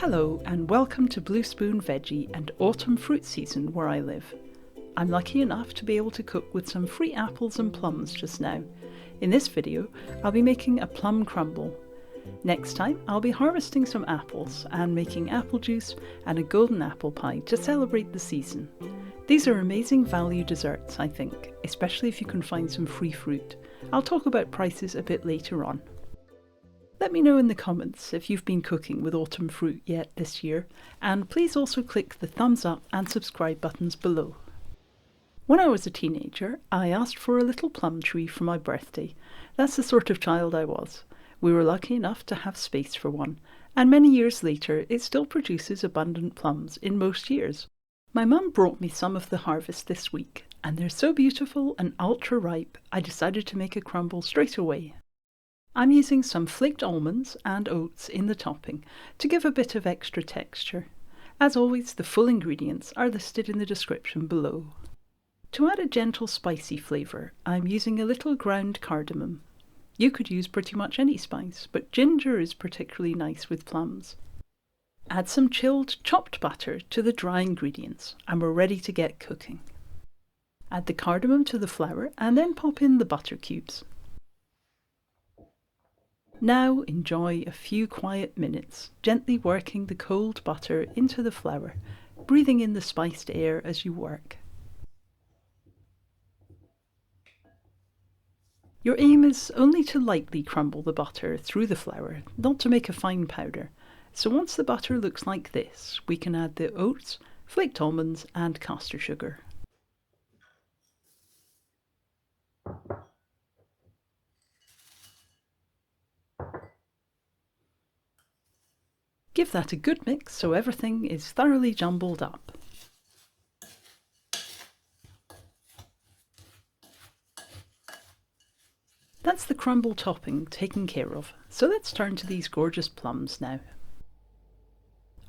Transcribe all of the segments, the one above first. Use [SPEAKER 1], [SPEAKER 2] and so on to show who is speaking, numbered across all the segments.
[SPEAKER 1] Hello and welcome to Blue Spoon Veggie and autumn fruit season where I live. I'm lucky enough to be able to cook with some free apples and plums just now. In this video I'll be making a plum crumble. Next time I'll be harvesting some apples and making apple juice and a golden apple pie to celebrate the season. These are amazing value desserts, I think, especially if you can find some free fruit. I'll talk about prices a bit later on. Let me know in the comments if you've been cooking with autumn fruit yet this year, and please also click the thumbs up and subscribe buttons below. When I was a teenager, I asked for a little plum tree for my birthday. That's the sort of child I was. We were lucky enough to have space for one, and many years later it still produces abundant plums in most years. My mum brought me some of the harvest this week, and they're so beautiful and ultra ripe I decided to make a crumble straight away. I'm using some flaked almonds and oats in the topping to give a bit of extra texture. As always, the full ingredients are listed in the description below. To add a gentle spicy flavour, I'm using a little ground cardamom. You could use pretty much any spice, but ginger is particularly nice with plums. Add some chilled chopped butter to the dry ingredients and we're ready to get cooking. Add the cardamom to the flour and then pop in the butter cubes. Now enjoy a few quiet minutes, gently working the cold butter into the flour, breathing in the spiced air as you work. Your aim is only to lightly crumble the butter through the flour, not to make a fine powder. So once the butter looks like this, we can add the oats, flaked almonds and caster sugar. Give that a good mix so everything is thoroughly jumbled up. That's the crumble topping taken care of, so let's turn to these gorgeous plums now.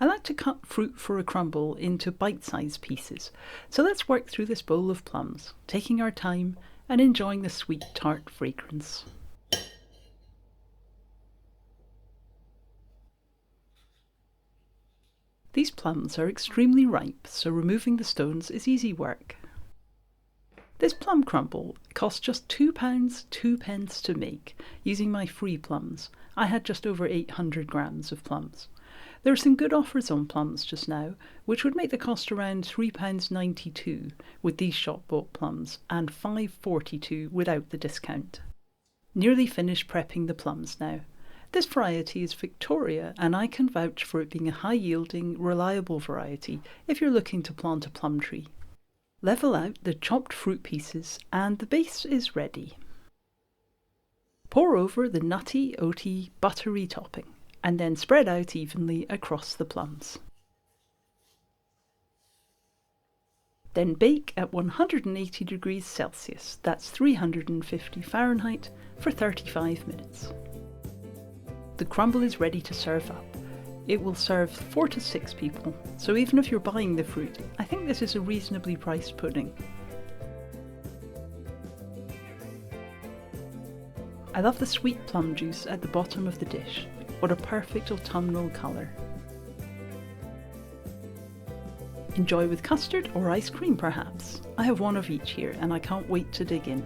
[SPEAKER 1] I like to cut fruit for a crumble into bite-sized pieces, so let's work through this bowl of plums, taking our time and enjoying the sweet tart fragrance. These plums are extremely ripe, so removing the stones is easy work. This plum crumble cost just £2 2 to make, using my free plums. I had just over 800 grams of plums. There are some good offers on plums just now, which would make the cost around £3.92 with these shop-bought plums, and £5.42 without the discount. Nearly finished prepping the plums now. This variety is Victoria, and I can vouch for it being a high-yielding, reliable variety if you're looking to plant a plum tree. Level out the chopped fruit pieces and the base is ready. Pour over the nutty, oaty, buttery topping and then spread out evenly across the plums. Then bake at 180 degrees Celsius, that's 350 Fahrenheit, for 35 minutes. The crumble is ready to serve up. It will serve 4 to 6 people, so even if you're buying the fruit, I think this is a reasonably priced pudding. I love the sweet plum juice at the bottom of the dish. What a perfect autumnal colour. Enjoy with custard or ice cream perhaps. I have one of each here and I can't wait to dig in.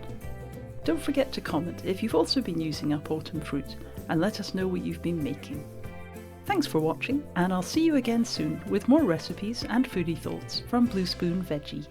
[SPEAKER 1] Don't forget to comment if you've also been using up autumn fruit and let us know what you've been making. Thanks for watching, and I'll see you again soon with more recipes and foodie thoughts from Blue Spoon Veggie.